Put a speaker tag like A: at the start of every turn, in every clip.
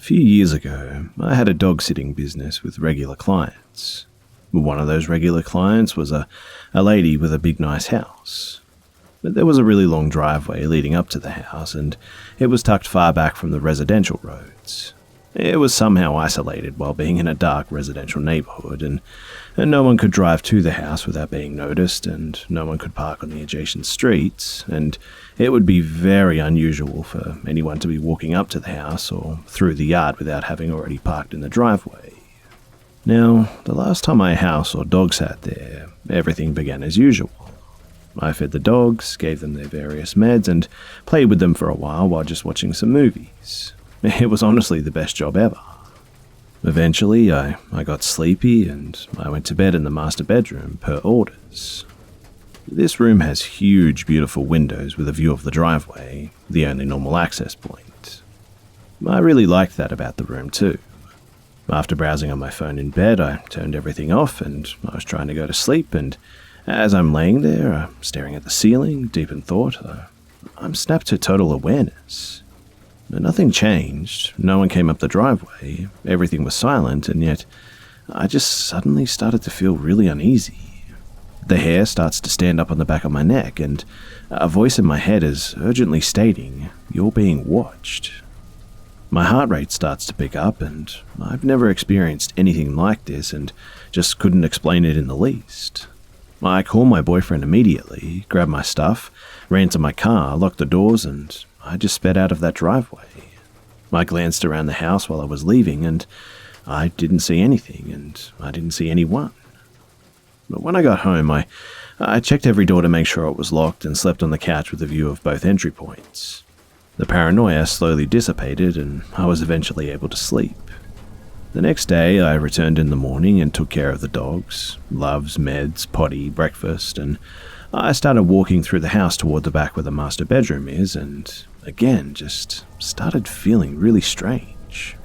A: A few years ago, I had a dog-sitting business with regular clients. One of those regular clients was a lady with a big nice house. But there was a really long driveway leading up to the house, and it was tucked far back from the residential roads. It was somehow isolated while being in a dark residential neighborhood, and no one could drive to the house without being noticed, and no one could park on the adjacent streets, and it would be very unusual for anyone to be walking up to the house or through the yard without having already parked in the driveway. Now, the last time my house or dog sat there, everything began as usual. I fed the dogs, gave them their various meds, and played with them for a while just watching some movies. It was honestly the best job ever. Eventually, I got sleepy and I went to bed in the master bedroom per orders. This room has huge, beautiful windows with a view of the driveway, the only normal access point. I really liked that about the room too. After browsing on my phone in bed, I turned everything off and I was trying to go to sleep, and as I'm laying there, staring at the ceiling, deep in thought, I'm snapped to total awareness. Nothing changed, no one came up the driveway, everything was silent, and yet I just suddenly started to feel really uneasy. The hair starts to stand up on the back of my neck, and a voice in my head is urgently stating, "You're being watched." My heart rate starts to pick up, and I've never experienced anything like this and just couldn't explain it in the least. I called my boyfriend immediately, grabbed my stuff, ran to my car, locked the doors, and I just sped out of that driveway. I glanced around the house while I was leaving, and I didn't see anything, and I didn't see anyone. But when I got home, I checked every door to make sure it was locked and slept on the couch with a view of both entry points. The paranoia slowly dissipated, and I was eventually able to sleep. The next day, I returned in the morning and took care of the dogs, Loves, meds, potty, breakfast, and I started walking through the house toward the back where the master bedroom is, and again, just started feeling really strange.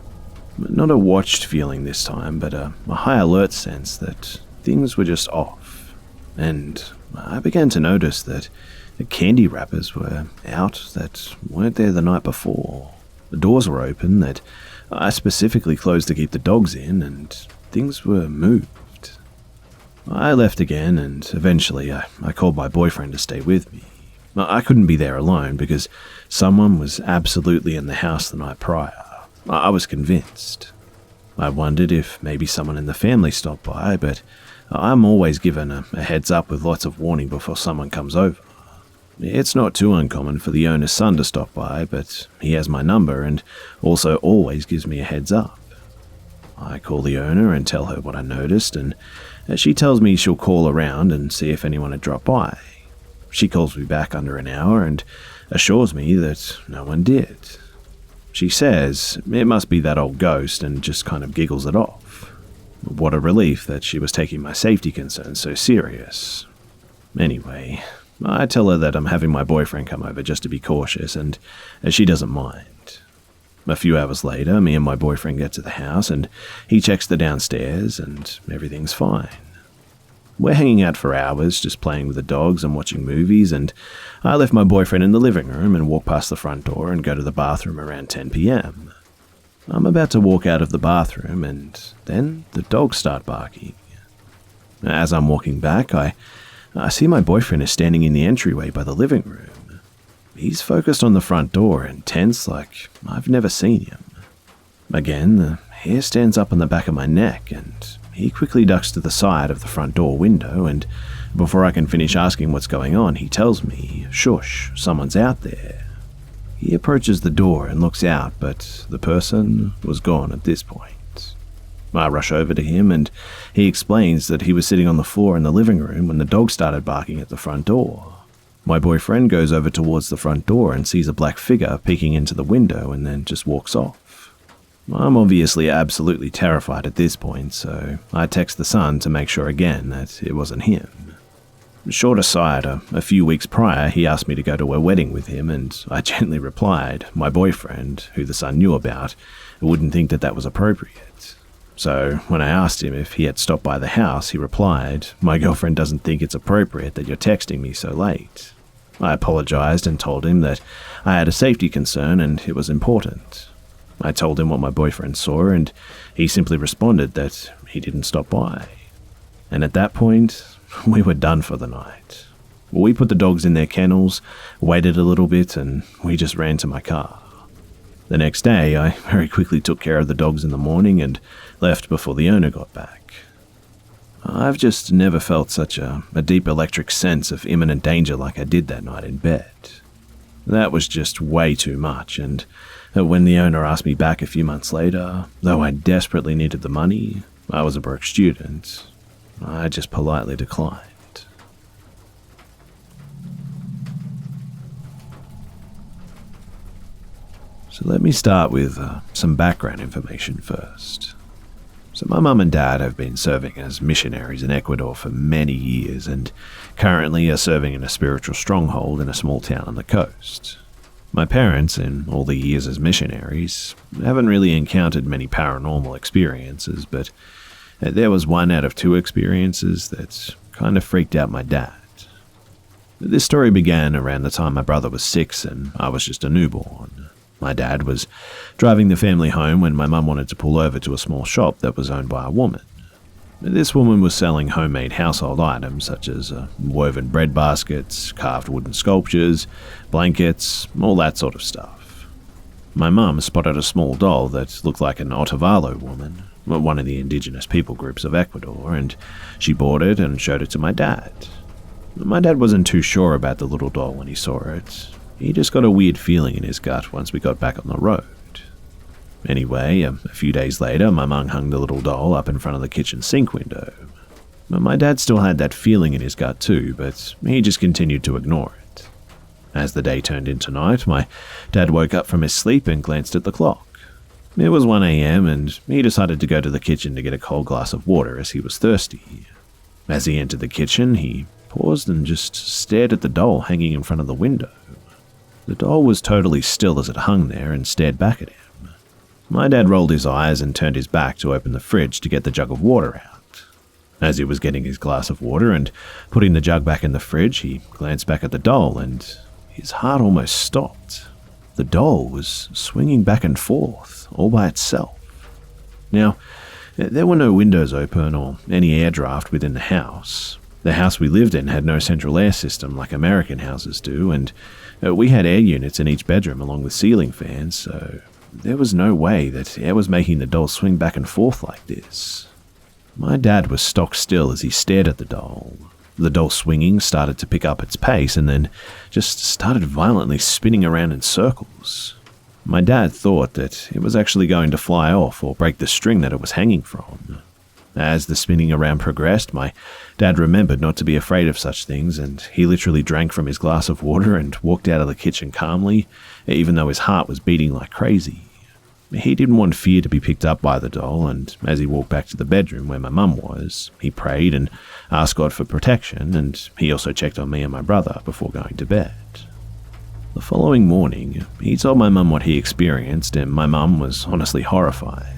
A: Not a watched feeling this time, but a high alert sense that things were just off. And I began to notice that the candy wrappers were out that weren't there the night before. The doors were open that I specifically closed to keep the dogs in, and things were moved. I left again, and eventually I called my boyfriend to stay with me. I couldn't be there alone because someone was absolutely in the house the night prior. I was convinced. I wondered if maybe someone in the family stopped by, but I'm always given a heads up with lots of warning before someone comes over. It's not too uncommon for the owner's son to stop by, but he has my number and also always gives me a heads up. I call the owner and tell her what I noticed, and she tells me she'll call around and see if anyone had dropped by. She calls me back under an hour and assures me that no one did. She says it must be that old ghost and just kind of giggles it off. What a relief that she was taking my safety concerns so serious. Anyway, I tell her that I'm having my boyfriend come over just to be cautious, and she doesn't mind. A few hours later, me and my boyfriend get to the house, and he checks the downstairs, and everything's fine. We're hanging out for hours, just playing with the dogs and watching movies, and I left my boyfriend in the living room and walk past the front door and go to the bathroom around 10 p.m. I'm about to walk out of the bathroom, and then the dogs start barking. As I'm walking back, I see my boyfriend is standing in the entryway by the living room. He's focused on the front door and tense like I've never seen him. Again, the hair stands up on the back of my neck, and he quickly ducks to the side of the front door window, and before I can finish asking what's going on, he tells me, "Shush, someone's out there." He approaches the door and looks out, but the person was gone at this point. I rush over to him, and he explains that he was sitting on the floor in the living room when the dog started barking at the front door. My boyfriend goes over towards the front door and sees a black figure peeking into the window and then just walks off. I'm obviously absolutely terrified at this point, so I text the son to make sure again that it wasn't him. Short aside, a few weeks prior, he asked me to go to a wedding with him, and I gently replied, my boyfriend, who the son knew about, wouldn't think that was appropriate. So when I asked him if he had stopped by the house, he replied, "My girlfriend doesn't think it's appropriate that you're texting me so late." I apologized and told him that I had a safety concern and it was important. I told him what my boyfriend saw, and he simply responded that he didn't stop by. And at that point, we were done for the night. We put the dogs in their kennels, waited a little bit, and we just ran to my car. The next day, I very quickly took care of the dogs in the morning and left before the owner got back. I've just never felt such a deep electric sense of imminent danger like I did that night in bed. That was just way too much, and when the owner asked me back a few months later, though I desperately needed the money, I was a broke student, I just politely declined. So let me start with some background information first. So my mum and dad have been serving as missionaries in Ecuador for many years and currently are serving in a spiritual stronghold in a small town on the coast. My parents, in all the years as missionaries, haven't really encountered many paranormal experiences, but there was one out of two experiences that kind of freaked out my dad. This story began around the time my brother was 6 and I was just a newborn. My dad was driving the family home when my mum wanted to pull over to a small shop that was owned by a woman. This woman was selling homemade household items such as woven bread baskets, carved wooden sculptures, blankets, all that sort of stuff. My mum spotted a small doll that looked like an Otavalo woman, one of the indigenous people groups of Ecuador, and she bought it and showed it to my dad. My dad wasn't too sure about the little doll when he saw it. He just got a weird feeling in his gut once we got back on the road. Anyway, a few days later, my mum hung the little doll up in front of the kitchen sink window. My dad still had that feeling in his gut too, but he just continued to ignore it. As the day turned into night, my dad woke up from his sleep and glanced at the clock. It was 1 a.m. and he decided to go to the kitchen to get a cold glass of water as he was thirsty. As he entered the kitchen, he paused and just stared at the doll hanging in front of the window. The doll was totally still as it hung there and stared back at him. My dad rolled his eyes and turned his back to open the fridge to get the jug of water out. As he was getting his glass of water and putting the jug back in the fridge, he glanced back at the doll and his heart almost stopped. The doll was swinging back and forth, all by itself. Now, there were no windows open or any air draft within the house. The house we lived in had no central air system like American houses do, and we had air units in each bedroom along with ceiling fans, so there was no way that air was making the doll swing back and forth like this. My dad was stock still as he stared at the doll. The doll swinging started to pick up its pace and then just started violently spinning around in circles. My dad thought that it was actually going to fly off or break the string that it was hanging from. As the spinning around progressed, my dad remembered not to be afraid of such things, and he literally drank from his glass of water and walked out of the kitchen calmly, even though his heart was beating like crazy. He didn't want fear to be picked up by the doll, and as he walked back to the bedroom where my mum was, he prayed and asked God for protection, and he also checked on me and my brother before going to bed. The following morning, he told my mum what he experienced, and my mum was honestly horrified.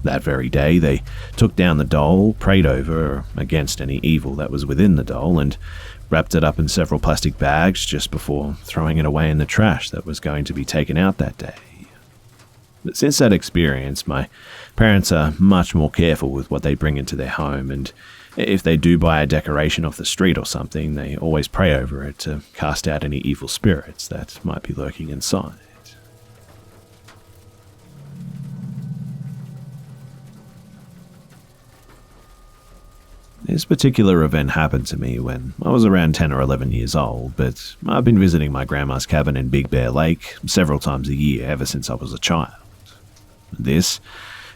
A: That very day, they took down the doll, prayed over against any evil that was within the doll, and wrapped it up in several plastic bags just before throwing it away in the trash that was going to be taken out that day. But since that experience, my parents are much more careful with what they bring into their home, and if they do buy a decoration off the street or something, they always pray over it to cast out any evil spirits that might be lurking inside. This particular event happened to me when I was around 10 or 11 years old, but I've been visiting my grandma's cabin in Big Bear Lake several times a year ever since I was a child. This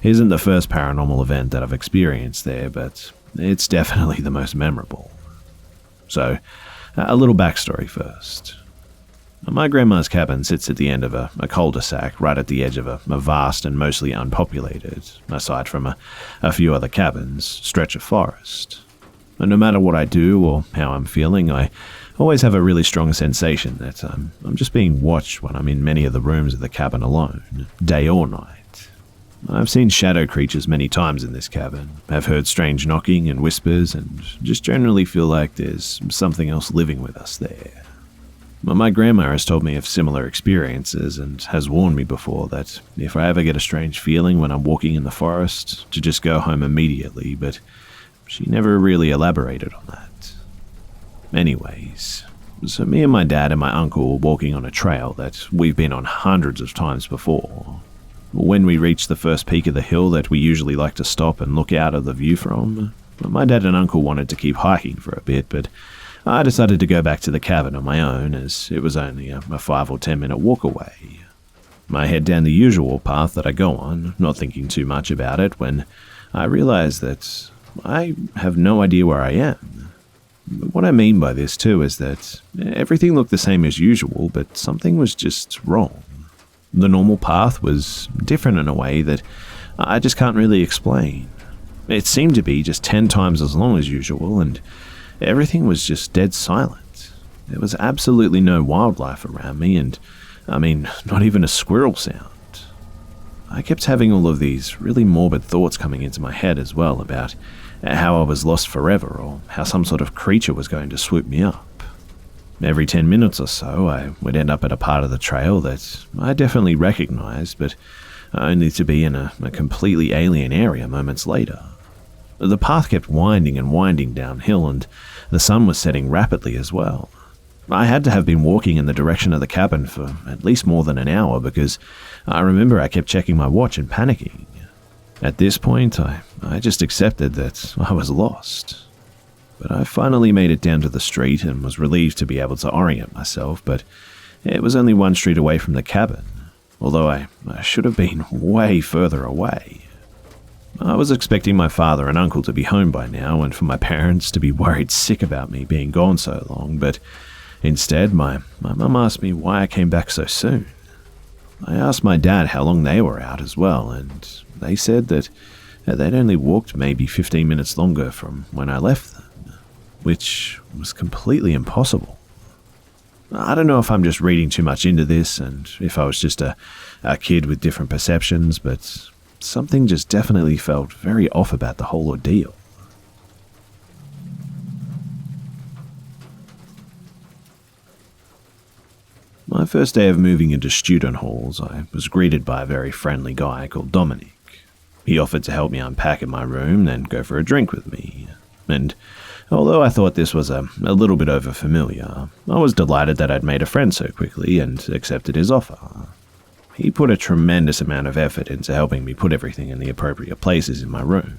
A: isn't the first paranormal event that I've experienced there, but it's definitely the most memorable. So, a little backstory first. My grandma's cabin sits at the end of a cul-de-sac right at the edge of a vast and mostly unpopulated, aside from a few other cabins, stretch of forest. And no matter what I do or how I'm feeling, I always have a really strong sensation that I'm just being watched when I'm in many of the rooms of the cabin alone, day or night. I've seen shadow creatures many times in this cabin, have heard strange knocking and whispers, and just generally feel like there's something else living with us there. My grandma has told me of similar experiences and has warned me before that if I ever get a strange feeling when I'm walking in the forest, to just go home immediately, but she never really elaborated on that. Anyways, so me and my dad and my uncle were walking on a trail that we've been on hundreds of times before. When we reached the first peak of the hill that we usually like to stop and look out of the view from, my dad and uncle wanted to keep hiking for a bit, but I decided to go back to the cabin on my own as it was only a 5 or 10 minute walk away. I head down the usual path that I go on, not thinking too much about it, when I realize that I have no idea where I am. What I mean by this too is that everything looked the same as usual, but something was just wrong. The normal path was different in a way that I just can't really explain. It seemed to be just 10 times as long as usual, and everything was just dead silent. There was absolutely no wildlife around me, and not even a squirrel sound. I kept having all of these really morbid thoughts coming into my head as well about how I was lost forever, or how some sort of creature was going to swoop me up. Every 10 minutes or so, I would end up at a part of the trail that I definitely recognized, but only to be in a completely alien area moments later. The path kept winding and winding downhill, and the sun was setting rapidly as well. I had to have been walking in the direction of the cabin for at least more than an hour, because I remember I kept checking my watch and panicking. At this point, I just accepted that I was lost. But I finally made it down to the street and was relieved to be able to orient myself, but it was only one street away from the cabin, although I should have been way further away. I was expecting my father and uncle to be home by now, and for my parents to be worried sick about me being gone so long, but instead my mum asked me why I came back so soon. I asked my dad how long they were out as well, and they said that they'd only walked maybe 15 minutes longer from when I left them, which was completely impossible. I don't know if I'm just reading too much into this and if I was just a kid with different perceptions, but something just definitely felt very off about the whole ordeal. My first day of moving into student halls, I was greeted by a very friendly guy called Dominic. He offered to help me unpack in my room, then go for a drink with me. And although I thought this was a little bit overfamiliar, I was delighted that I'd made a friend so quickly and accepted his offer. He put a tremendous amount of effort into helping me put everything in the appropriate places in my room.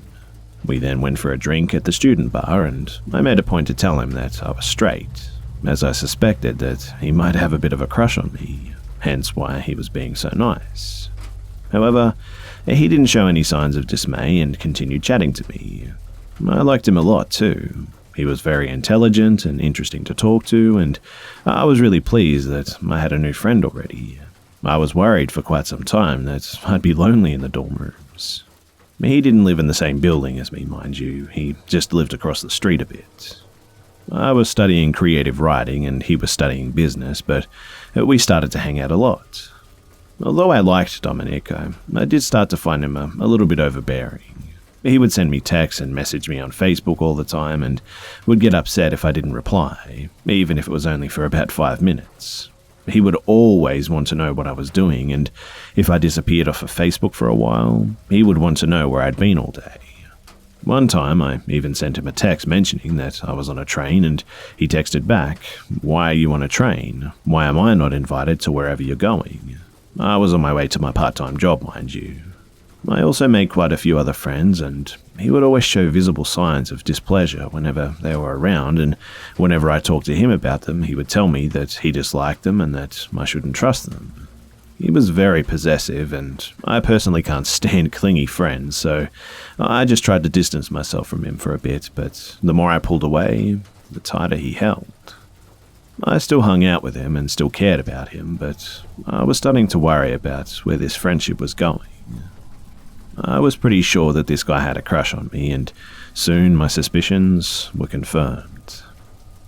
A: We then went for a drink at the student bar, and I made a point to tell him that I was straight, as I suspected that he might have a bit of a crush on me, hence why he was being so nice. However, he didn't show any signs of dismay and continued chatting to me. I liked him a lot too. He was very intelligent and interesting to talk to, and I was really pleased that I had a new friend already. I was worried for quite some time that I'd be lonely in the dorm rooms. He didn't live in the same building as me, mind you. He just lived across the street a bit. I was studying creative writing and he was studying business, but we started to hang out a lot. Although I liked Dominic, I did start to find him a little bit overbearing. He would send me texts and message me on Facebook all the time and would get upset if I didn't reply, even if it was only for about 5 minutes. He would always want to know what I was doing, and if I disappeared off of Facebook for a while, he would want to know where I'd been all day. One time, I even sent him a text mentioning that I was on a train, and he texted back, "Why are you on a train? Why am I not invited to wherever you're going?" I was on my way to my part-time job, mind you. I also made quite a few other friends, and he would always show visible signs of displeasure whenever they were around, and whenever I talked to him about them, he would tell me that he disliked them and that I shouldn't trust them. He was very possessive, and I personally can't stand clingy friends, so I just tried to distance myself from him for a bit, but the more I pulled away, the tighter he held. I still hung out with him and still cared about him, but I was starting to worry about where this friendship was going. I was pretty sure that this guy had a crush on me, and soon my suspicions were confirmed.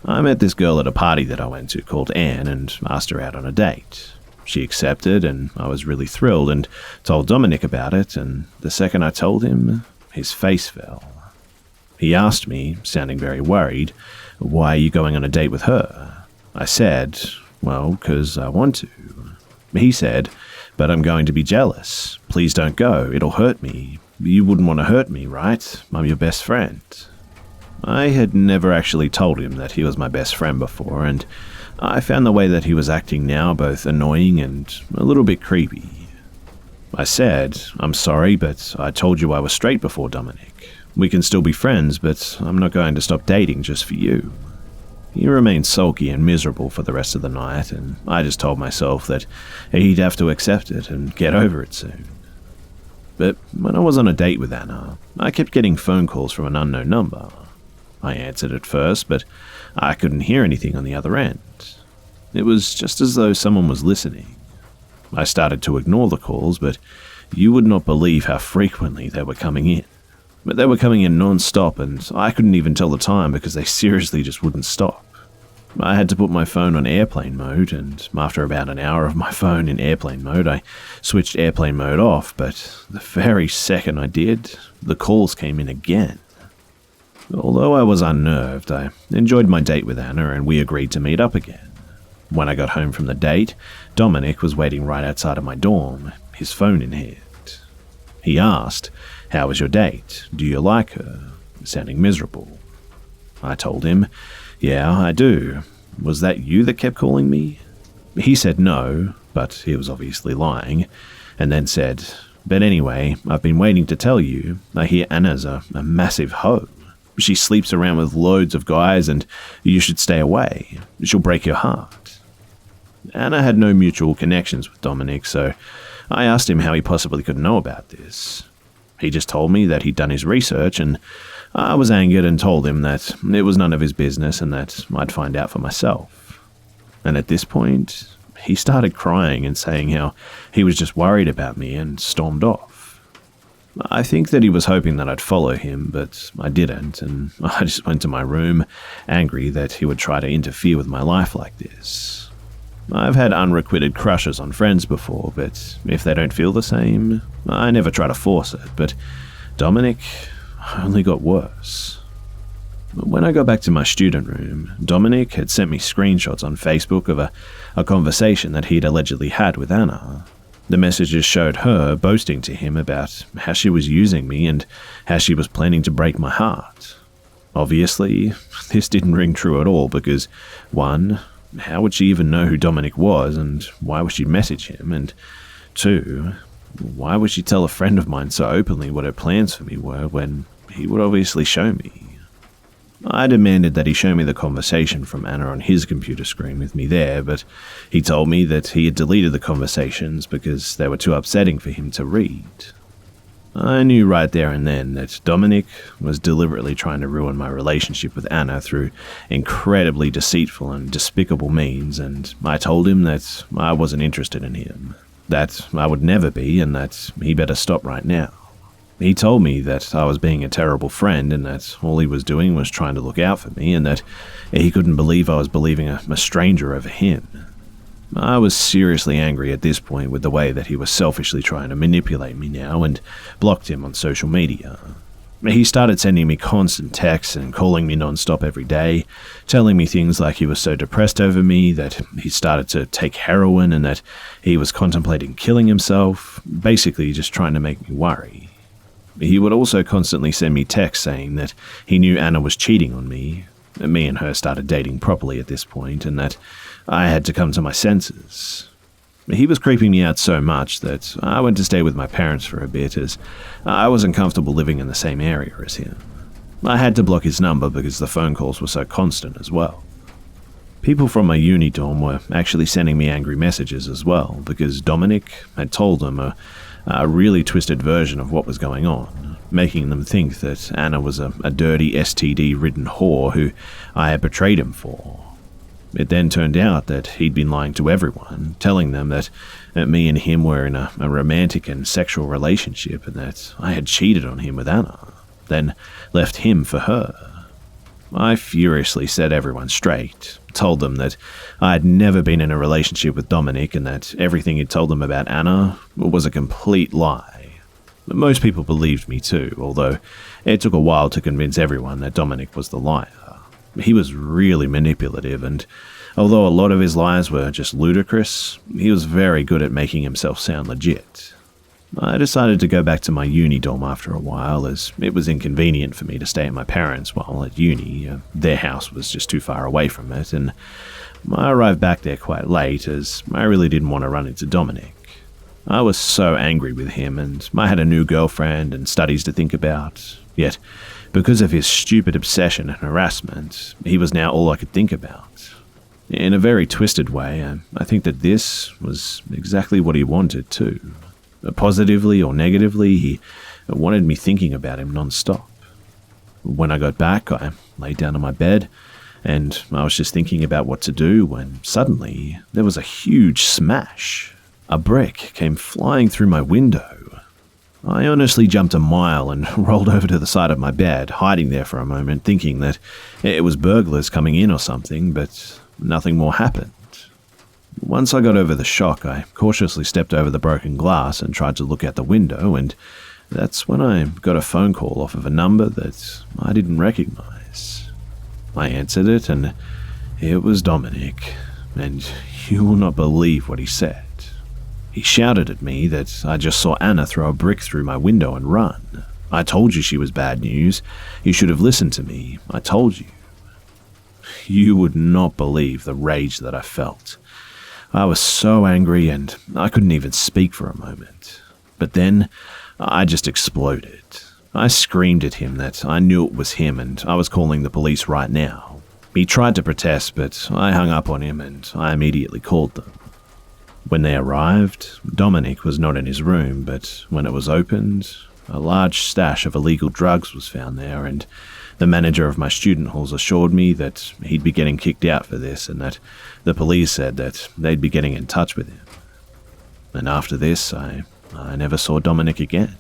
A: I met this girl at a party that I went to called Anne and asked her out on a date. She accepted, and I was really thrilled and told Dominic about it, and the second I told him, his face fell. He asked me, sounding very worried, "Why are you going on a date with her?" I said, Well, 'cause I want to. He said, but I'm going to be jealous. Please don't go, it'll hurt me. You wouldn't want to hurt me, right? I'm your best friend. I had never actually told him that he was my best friend before, and I found the way that he was acting now both annoying and a little bit creepy. I said, I'm sorry, but I told you I was straight before, Dominic. We can still be friends, but I'm not going to stop dating just for you. He remained sulky and miserable for the rest of the night, and I just told myself that he'd have to accept it and get over it soon. But when I was on a date with Anna, I kept getting phone calls from an unknown number. I answered at first, but I couldn't hear anything on the other end. It was just as though someone was listening. I started to ignore the calls, but you would not believe how frequently they were coming in. But they were coming in non-stop, and I couldn't even tell the time because they seriously just wouldn't stop. I had to put my phone on airplane mode, and after about an hour of my phone in airplane mode, I switched airplane mode off, but the very second I did, the calls came in again. Although I was unnerved, I enjoyed my date with Anna and we agreed to meet up again. When I got home from the date, Dominic was waiting right outside of my dorm, his phone in hand. He asked, "How was your date? Do you like her?" sounding miserable. I told him, "Yeah, I do. Was that you that kept calling me?" He said no, but he was obviously lying, and then said, "But anyway, I've been waiting to tell you. I hear Anna's a massive hoe. She sleeps around with loads of guys and you should stay away. She'll break your heart." Anna had no mutual connections with Dominic, so I asked him how he possibly could know about this. He just told me that he'd done his research, and I was angered and told him that it was none of his business and that I'd find out for myself. And at this point, he started crying and saying how he was just worried about me and stormed off. I think that he was hoping that I'd follow him, but I didn't, and I just went to my room, angry that he would try to interfere with my life like this. I've had unrequited crushes on friends before, but if they don't feel the same, I never try to force it, but Dominic only got worse. When I got back to my student room, Dominic had sent me screenshots on Facebook of a conversation that he'd allegedly had with Anna. The messages showed her boasting to him about how she was using me and how she was planning to break my heart. Obviously, this didn't ring true at all because, one, how would she even know who Dominic was and why would she message him? And two, why would she tell a friend of mine so openly what her plans for me were when he would obviously show me? I demanded that he show me the conversation from Anna on his computer screen with me there, but he told me that he had deleted the conversations because they were too upsetting for him to read. I knew right there and then that Dominic was deliberately trying to ruin my relationship with Anna through incredibly deceitful and despicable means, and I told him that I wasn't interested in him, that I would never be, and that he better stop right now. He told me that I was being a terrible friend and that all he was doing was trying to look out for me and that he couldn't believe I was believing a stranger over him. I was seriously angry at this point with the way that he was selfishly trying to manipulate me now and blocked him on social media. He started sending me constant texts and calling me non-stop every day, telling me things like he was so depressed over me that he started to take heroin and that he was contemplating killing himself, basically just trying to make me worry. He would also constantly send me texts saying that he knew Anna was cheating on me. Me and her started dating properly at this point, and that I had to come to my senses. He was creeping me out so much that I went to stay with my parents for a bit, as I wasn't comfortable living in the same area as him. I had to block his number because the phone calls were so constant as well. People from my uni dorm were actually sending me angry messages as well, because Dominic had told them a really twisted version of what was going on, making them think that Anna was a dirty STD-ridden whore who I had betrayed him for. It then turned out that he'd been lying to everyone, telling them that me and him were in a romantic and sexual relationship and that I had cheated on him with Anna, then left him for her. I furiously set everyone straight, told them that I had never been in a relationship with Dominic and that everything he'd told them about Anna was a complete lie. Most people believed me too, although it took a while to convince everyone that Dominic was the liar. He was really manipulative, and Although a lot of his lies were just ludicrous, he was very good at making himself sound legit. I decided to go back to my uni dorm after a while, as it was inconvenient for me to stay at my parents' while at uni. Their house was just too far away from it, and I arrived back there quite late, as I really didn't want to run into Dominic. I was so angry with him, and I had a new girlfriend and studies to think about. Yet, because of his stupid obsession and harassment, he was now all I could think about. In a very twisted way, I think that this was exactly what he wanted too. Positively or negatively, he wanted me thinking about him non-stop. When I got back, I lay down on my bed, and I was just thinking about what to do when suddenly there was a huge smash. A brick came flying through my window. I honestly jumped a mile and rolled over to the side of my bed, hiding there for a moment, thinking that it was burglars coming in or something, but nothing more happened. Once I got over the shock, I cautiously stepped over the broken glass and tried to look out the window, and that's when I got a phone call off of a number that I didn't recognize. I answered it, and it was Dominic, and you will not believe what he said. He shouted at me that I just saw Anna throw a brick through my window and run. I told you she was bad news. You should have listened to me. I told you. You would not believe the rage that I felt. I was so angry and I couldn't even speak for a moment. But then I just exploded. I screamed at him that I knew it was him and I was calling the police right now. He tried to protest, but I hung up on him and I immediately called them. When they arrived, Dominic was not in his room, but when it was opened, a large stash of illegal drugs was found there, and the manager of my student halls assured me that he'd be getting kicked out for this and that the police said that they'd be getting in touch with him. And after this, I never saw Dominic again.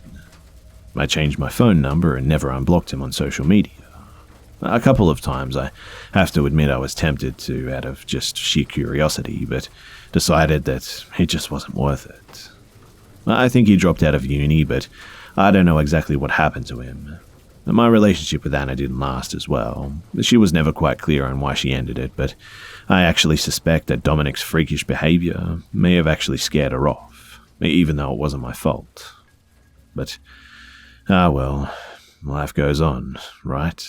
A: I changed my phone number and never unblocked him on social media. A couple of times, I have to admit I was tempted to out of just sheer curiosity, but decided that it just wasn't worth it. I think he dropped out of uni, but I don't know exactly what happened to him. My relationship with Anna didn't last as well. She was never quite clear on why she ended it, but I actually suspect that Dominic's freakish behavior may have actually scared her off, even though it wasn't my fault. But, well, life goes on, right?